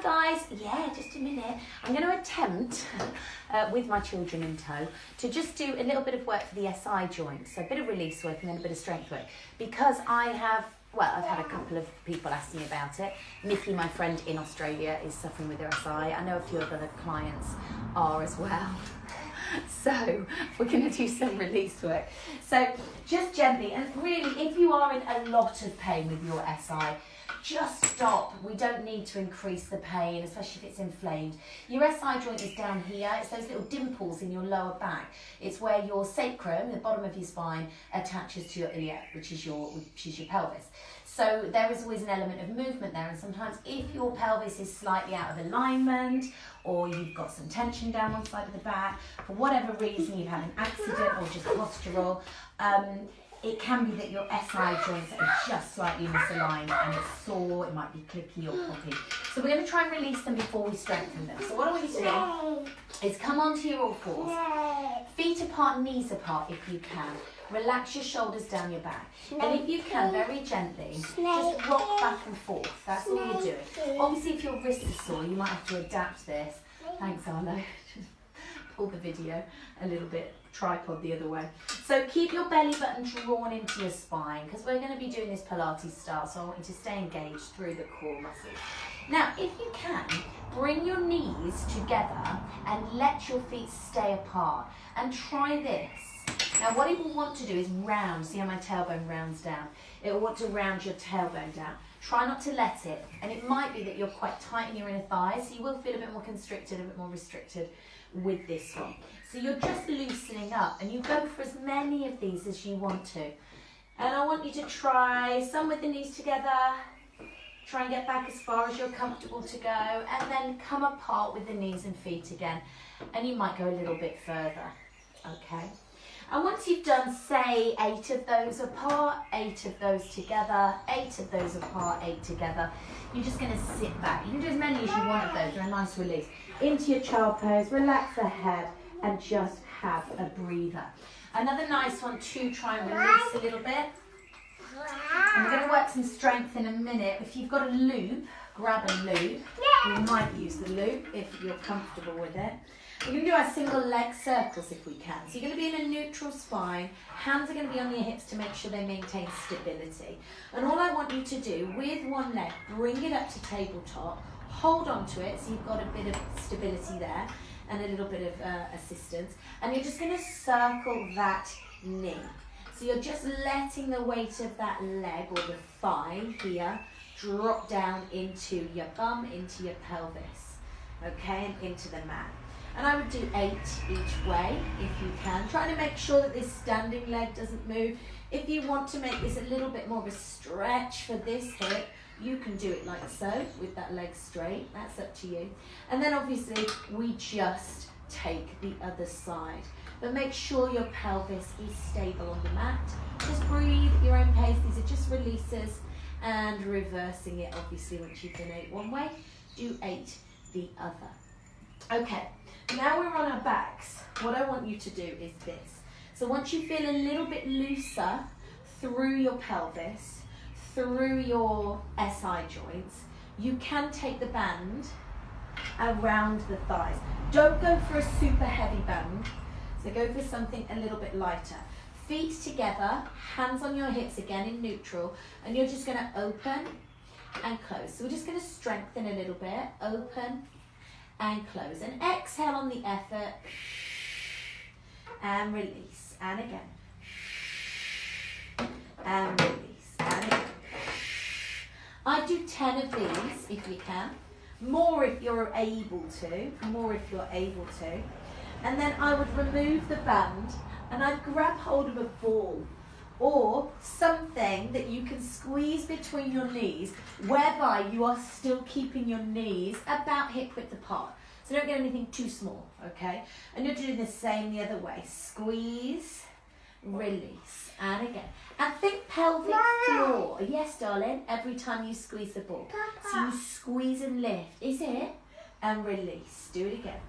Hi guys, yeah, just a minute. I'm going to attempt, with my children in tow, to just do a little bit of work for the SI joint. So a bit of release work and then a bit of strength work. Because I've had a couple of people ask me about it. Nikki, my friend in Australia, is suffering with her SI. I know a few of other clients are as well. So we're going to do some release work. So just gently, and really if you are in a lot of pain with your SI, just stop. We don't need to increase the pain, especially if it's inflamed. Your SI joint is down here. It's those little dimples in your lower back. It's where your sacrum, the bottom of your spine, attaches to your iliac, which is your pelvis. So there is always an element of movement there, and sometimes if your pelvis is slightly out of alignment, or you've got some tension down one side of the back, for whatever reason, you've had an accident or just postural, it can be that your SI joints are just slightly misaligned and it's sore, it might be clicky or poppy. So we're going to try and release them before we strengthen them. So what I want you to do is come onto your all fours, feet apart, knees apart if you can. Relax your shoulders down your back. And if you can, very gently, just rock back and forth. That's all you're doing. Obviously, if your wrist is sore, you might have to adapt this. Thanks, Arlo. Pull the video a little bit, tripod the other way. So keep your belly button drawn into your spine, because we're going to be doing this Pilates style, so I want you to stay engaged through the core muscles. Now, if you can, bring your knees together and let your feet stay apart, and try this. Now what it will want to do is round. See how my tailbone rounds down? It will want to round your tailbone down. Try not to let it. And it might be that you're quite tight in your inner thighs, so you will feel a bit more constricted, a bit more restricted with this one. So you're just loosening up, and you go for as many of these as you want to. And I want you to try some with the knees together. Try and get back as far as you're comfortable to go, and then come apart with the knees and feet again. And you might go a little bit further. Okay. And once you've done, say, 8 of those apart, 8 of those together, 8 of those apart, 8 together, you're just going to sit back. You can do as many as you want of those. They're a nice release. Into your child pose, relax the head, and just have a breather. Another nice one to try and release a little bit. And we're going to work some strength in a minute. If you've got a loop, grab a loop. You might use the loop if you're comfortable with it. We're going to do our single leg circles if we can. So you're going to be in a neutral spine. Hands are going to be on your hips to make sure they maintain stability. And all I want you to do with one leg, bring it up to tabletop, hold on to it so you've got a bit of stability there and a little bit of assistance. And you're just going to circle that knee. So you're just letting the weight of that leg or the thigh here drop down into your bum, into your pelvis, okay, and into the mat. And I would do 8 each way if you can. Trying to make sure that this standing leg doesn't move. If you want to make this a little bit more of a stretch for this hip, you can do it like so, with that leg straight. That's up to you. And then obviously we just take the other side. But make sure your pelvis is stable on the mat. Just breathe at your own pace. These are just releases, and reversing it obviously once you've done 8 one way, do 8 the other. Okay. Now we're on our backs. What I want you to do is this. So once you feel a little bit looser through your pelvis, through your SI joints, you can take the band around the thighs. Don't go for a super heavy band. So go for something a little bit lighter. Feet together, hands on your hips again in neutral, and you're just going to open and close. So we're just going to strengthen a little bit. Open and close, and exhale on the effort, and release, and again, and release, and again. I do 10 of these if you can, more if you're able to, and then I would remove the band and I'd grab hold of a ball or something that you can squeeze between your knees, whereby you are still keeping your knees about hip width apart. So don't get anything too small, okay? And you're doing the same the other way. Squeeze, release, and again. And think pelvic floor. Yes, darling, every time you squeeze the ball. So you squeeze and lift. Is it? And release. Do it again.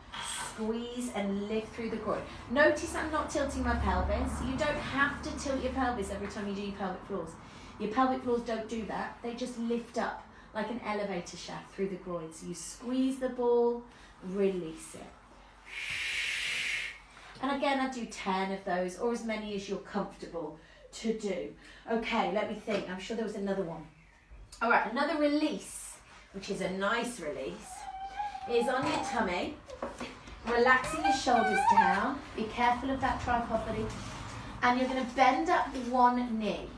Squeeze and lift through the groin. Notice I'm not tilting my pelvis. You don't have to tilt your pelvis every time you do your pelvic floors. Your pelvic floors don't do that. They just lift up like an elevator shaft through the groin. So you squeeze the ball, release it. And again, I do 10 of those, or as many as you're comfortable to do. Okay, let me think. I'm sure there was another one. All right, another release, which is a nice release, is on your tummy, relaxing your shoulders down. Be careful of that tripod, buddy. And you're going to bend up one knee.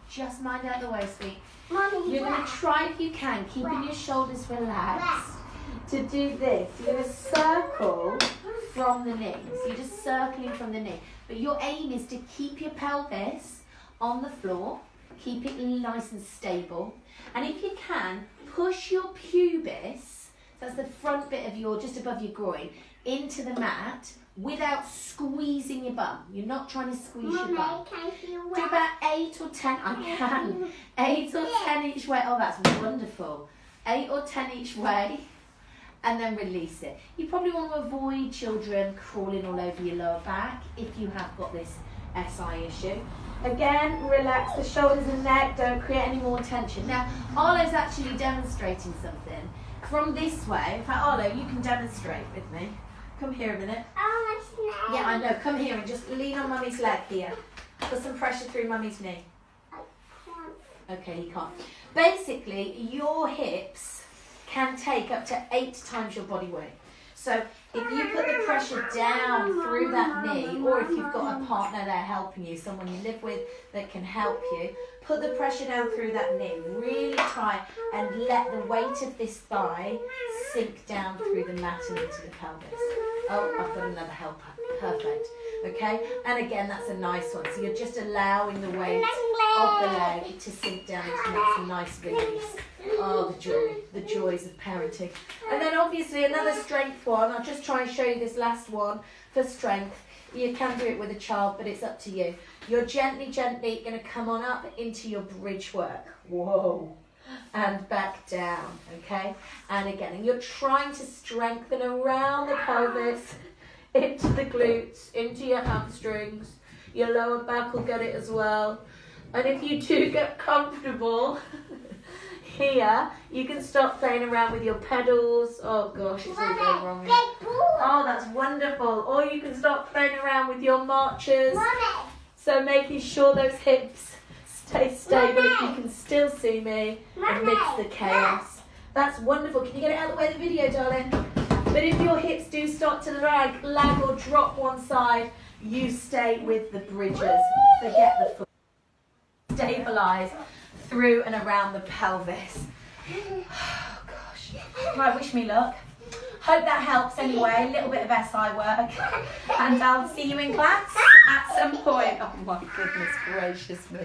Just mind out the way, sweet. Mommy, you're going to try, if you can, keeping your shoulders relaxed, to do this. You're going to circle from the knee. So you're just circling from the knee. But your aim is to keep your pelvis on the floor. Keep it nice and stable. And if you can, push your pubis, that's the front bit of your, just above your groin, into the mat without squeezing your bum. You're not trying to squeeze your bum. Do about 8 or 10, I can. 8 or 10 each way. Oh, that's wonderful. 8 or 10 each way. And then release it. You probably want to avoid children crawling all over your lower back if you have got this SI issue. Again, relax the shoulders and neck, don't create any more tension. Now, Arlo's actually demonstrating something from this way. In fact, Arlo, you can demonstrate with me. Come here a minute. Oh, yeah, I know. Come here and just lean on Mummy's leg here. Put some pressure through Mummy's knee. Okay, you can't. Basically, your hips can take up to 8 times your body weight. So if you put the pressure down through that knee, or if you've got a partner there helping you, someone you live with that can help you, put the pressure down through that knee. Really try and let the weight of this thigh sink down through the mat and into the pelvis. Oh, I've got another helper. Perfect. Okay, and again, that's a nice one. So you're just allowing the weight of the leg to sink down to make some nice release. Oh, the joys of parenting. And then obviously another strength one. I'll just try and show you this last one for strength. You can do it with a child, but it's up to you. You're gently going to come on up into your bridge work. Whoa. And back down, okay? And again, and you're trying to strengthen around the pelvis, into the glutes, into your hamstrings. Your lower back will get it as well. And if you do get comfortable here, you can start playing around with your pedals. Oh gosh, it's all going wrong here. Oh, that's wonderful. Or you can start playing around with your marchers. So making sure those hips stay stable. If you can still see me amidst the chaos. That's wonderful. Can you get it out of the way of the video, darling? But if your hips do start to lag or drop one side, you stay with the bridges. Forget the foot. Stabilise through and around the pelvis. Oh gosh. Right, wish me luck. Hope that helps anyway. A little bit of SI work. And I'll see you in class at some point. Oh my goodness gracious me.